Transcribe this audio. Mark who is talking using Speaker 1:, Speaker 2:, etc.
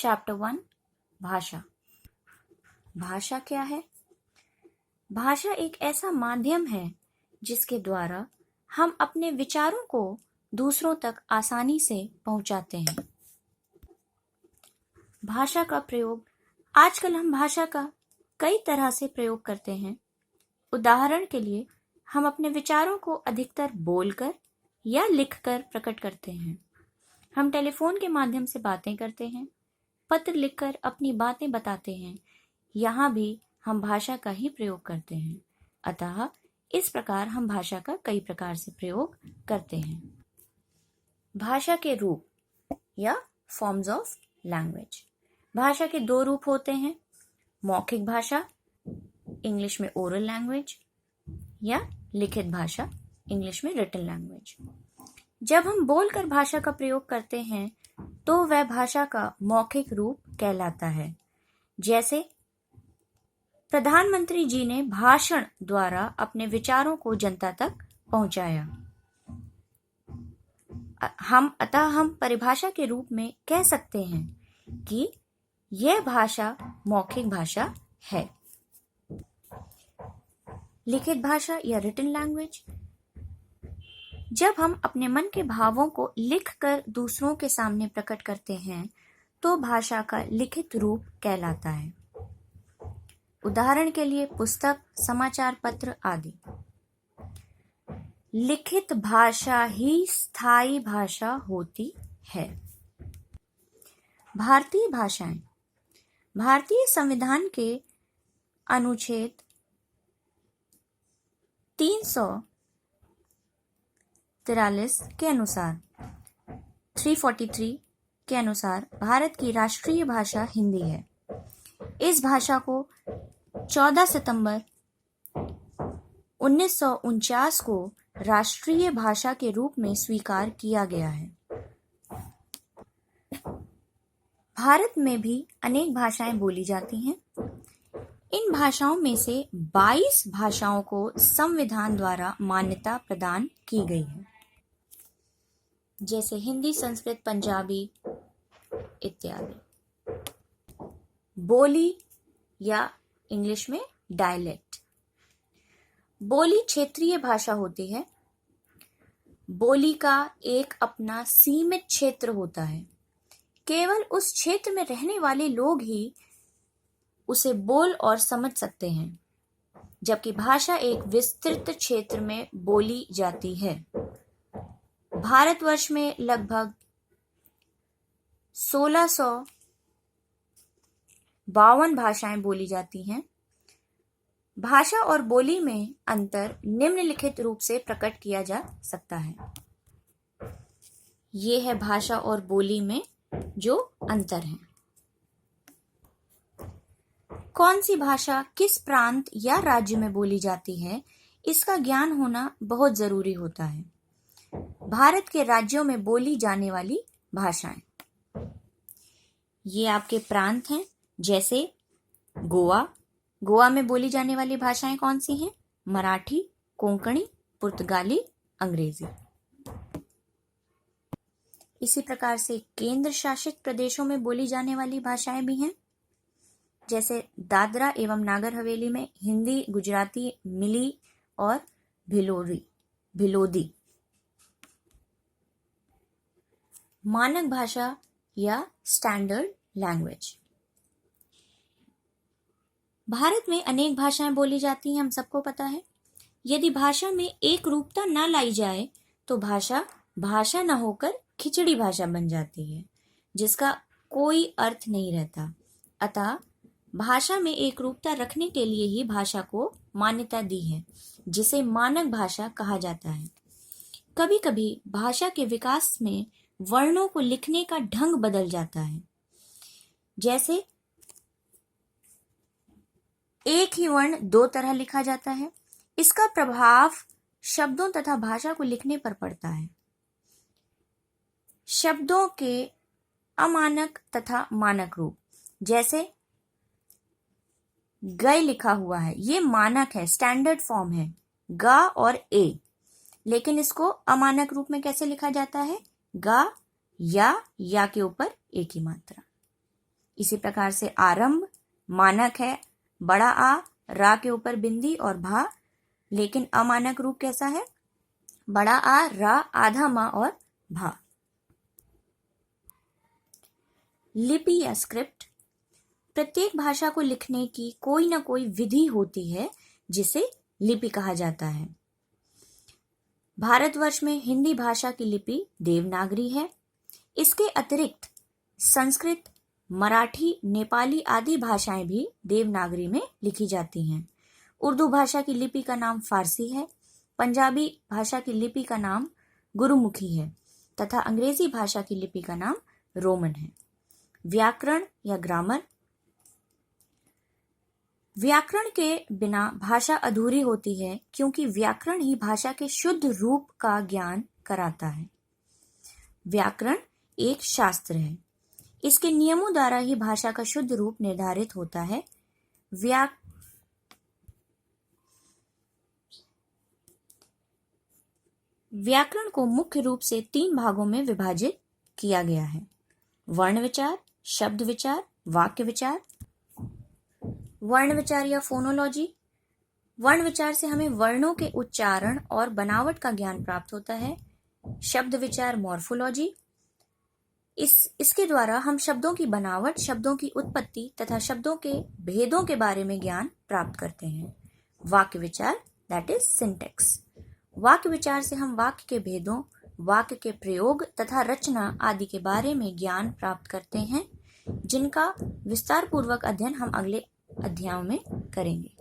Speaker 1: Chapter 1 भाषा। भाषा क्या है? भाषा एक ऐसा माध्यम है जिसके द्वारा हम अपने विचारों को दूसरों तक आसानी से पहुंचाते हैं। भाषा का प्रयोग आजकल हम भाषा का कई तरह से प्रयोग करते हैं। उदाहरण के लिए हम अपने विचारों को अधिकतर बोलकर या लिखकर प्रकट करते हैं। हम टेलीफोन के माध्यम से बातें करते हैं, पत्र लिखकर अपनी बातें बताते हैं। यहाँ भी हम भाषा का ही प्रयोग करते हैं। अतः इस प्रकार हम भाषा का कई प्रकार से प्रयोग करते हैं। भाषा के रूप या फॉर्म्स ऑफ लैंग्वेज। भाषा के दो रूप होते हैं, मौखिक भाषा इंग्लिश में ओरल लैंग्वेज या लिखित भाषा इंग्लिश में रिटन लैंग्वेज। जब हम बोलकर भाषा का प्रयोग करते हैं तो वह भाषा का मौखिक रूप कहलाता है। जैसे प्रधानमंत्री जी ने भाषण द्वारा अपने विचारों को जनता तक पहुंचाया। हम परिभाषा के रूप में कह सकते हैं कि यह भाषा मौखिक भाषा है। लिखित भाषा या रिटन लैंग्वेज। जब हम अपने मन के भावों को लिखकर दूसरों के सामने प्रकट करते हैं तो भाषा का लिखित रूप कहलाता है। उदाहरण के लिए पुस्तक, समाचार पत्र आदि। लिखित भाषा ही स्थायी भाषा होती है। भारतीय भाषाएं। भारतीय संविधान के अनुच्छेद 343 के अनुसार 343 के अनुसार भारत की राष्ट्रीय भाषा हिंदी है। इस भाषा को 14 सितंबर 1949 को राष्ट्रीय भाषा के रूप में स्वीकार किया गया है। भारत में भी अनेक भाषाएं बोली जाती हैं। इन भाषाओं में से 22 भाषाओं को संविधान द्वारा मान्यता प्रदान की गई है, जैसे हिंदी, संस्कृत, पंजाबी इत्यादि। बोली या इंग्लिश में डायलेक्ट। बोली क्षेत्रीय भाषा होती है। बोली का एक अपना सीमित क्षेत्र होता है। केवल उस क्षेत्र में रहने वाले लोग ही उसे बोल और समझ सकते हैं, जबकि भाषा एक विस्तृत क्षेत्र में बोली जाती है। भारतवर्ष में लगभग 1652 भाषाएं बोली जाती हैं। भाषा और बोली में अंतर निम्नलिखित रूप से प्रकट किया जा सकता है। ये है भाषा और बोली में जो अंतर है। कौन सी भाषा किस प्रांत या राज्य में बोली जाती है, इसका ज्ञान होना बहुत जरूरी होता है। भारत के राज्यों में बोली जाने वाली भाषाएं। ये आपके प्रांत हैं, जैसे गोवा। गोवा में बोली जाने वाली भाषाएं कौन सी हैं? मराठी, कोंकणी, पुर्तगाली, अंग्रेजी। इसी प्रकार से केंद्र शासित प्रदेशों में बोली जाने वाली भाषाएं भी हैं, जैसे दादरा एवं नागर हवेली में हिंदी, गुजराती, मिली और भिलोदी। मानक भाषा या स्टैंडर्ड लैंग्वेज। भारत में अनेक भाषाएं बोली जाती हैं, हम सबको पता है। यदि भाषा में एक रूपता न लाई जाए तो भाषा न होकर खिचड़ी भाषा बन जाती है, जिसका कोई अर्थ नहीं रहता। अतः भाषा में एक रूपता रखने के लिए ही भाषा को मान्यता दी है, जिसे मानक भाषा कहा जाता है। कभी कभी भाषा के विकास में वर्णों को लिखने का ढंग बदल जाता है। जैसे एक ही वर्ण दो तरह लिखा जाता है। इसका प्रभाव शब्दों तथा भाषा को लिखने पर पड़ता है। शब्दों के अमानक तथा मानक रूप, जैसे गय लिखा हुआ है, ये मानक है, स्टैंडर्ड फॉर्म है, गा और ए। लेकिन इसको अमानक रूप में कैसे लिखा जाता है? गा या के ऊपर ए की मात्रा। इसी प्रकार से आरंभ मानक है, बड़ा आ, रा के ऊपर बिंदी और भा, लेकिन अमानक रूप कैसा है? बड़ा आ, रा, आधा मा और भा। लिपि या स्क्रिप्ट, प्रत्येक भाषा को लिखने की कोई ना कोई विधि होती है जिसे लिपि कहा जाता है। भारतवर्ष में हिंदी भाषा की लिपि देवनागरी है। इसके अतिरिक्त संस्कृत, मराठी, नेपाली आदि भाषाएं भी देवनागरी में लिखी जाती हैं। उर्दू भाषा की लिपि का नाम फारसी है। पंजाबी भाषा की लिपि का नाम गुरुमुखी है तथा अंग्रेजी भाषा की लिपि का नाम रोमन है। व्याकरण या ग्रामर, व्याकरण के बिना भाषा अधूरी होती है क्योंकि व्याकरण ही भाषा के शुद्ध रूप का ज्ञान कराता है। व्याकरण एक शास्त्र है। इसके नियमों द्वारा ही भाषा का शुद्ध रूप निर्धारित होता है। व्याकरण को मुख्य रूप से 3 भागों में विभाजित किया गया है: वर्ण विचार, शब्द विचार, वाक्य विचार। वर्ण विचार या फोनोलॉजी, वर्ण विचार से हमें वर्णों के उच्चारण और बनावट का ज्ञान प्राप्त होता है। शब्द विचार मॉर्फोलॉजी, इसके द्वारा हम शब्दों की बनावट, शब्दों की उत्पत्ति तथा शब्दों के भेदों के बारे में ज्ञान प्राप्त करते हैं। वाक्य विचार दैट इज सिंटैक्स, वाक्य विचार से हम वाक्य के भेदों, वाक्य के प्रयोग तथा रचना आदि के बारे में ज्ञान प्राप्त करते हैं, जिनका विस्तार पूर्वक अध्ययन हम अगले अध्यायों में करेंगे।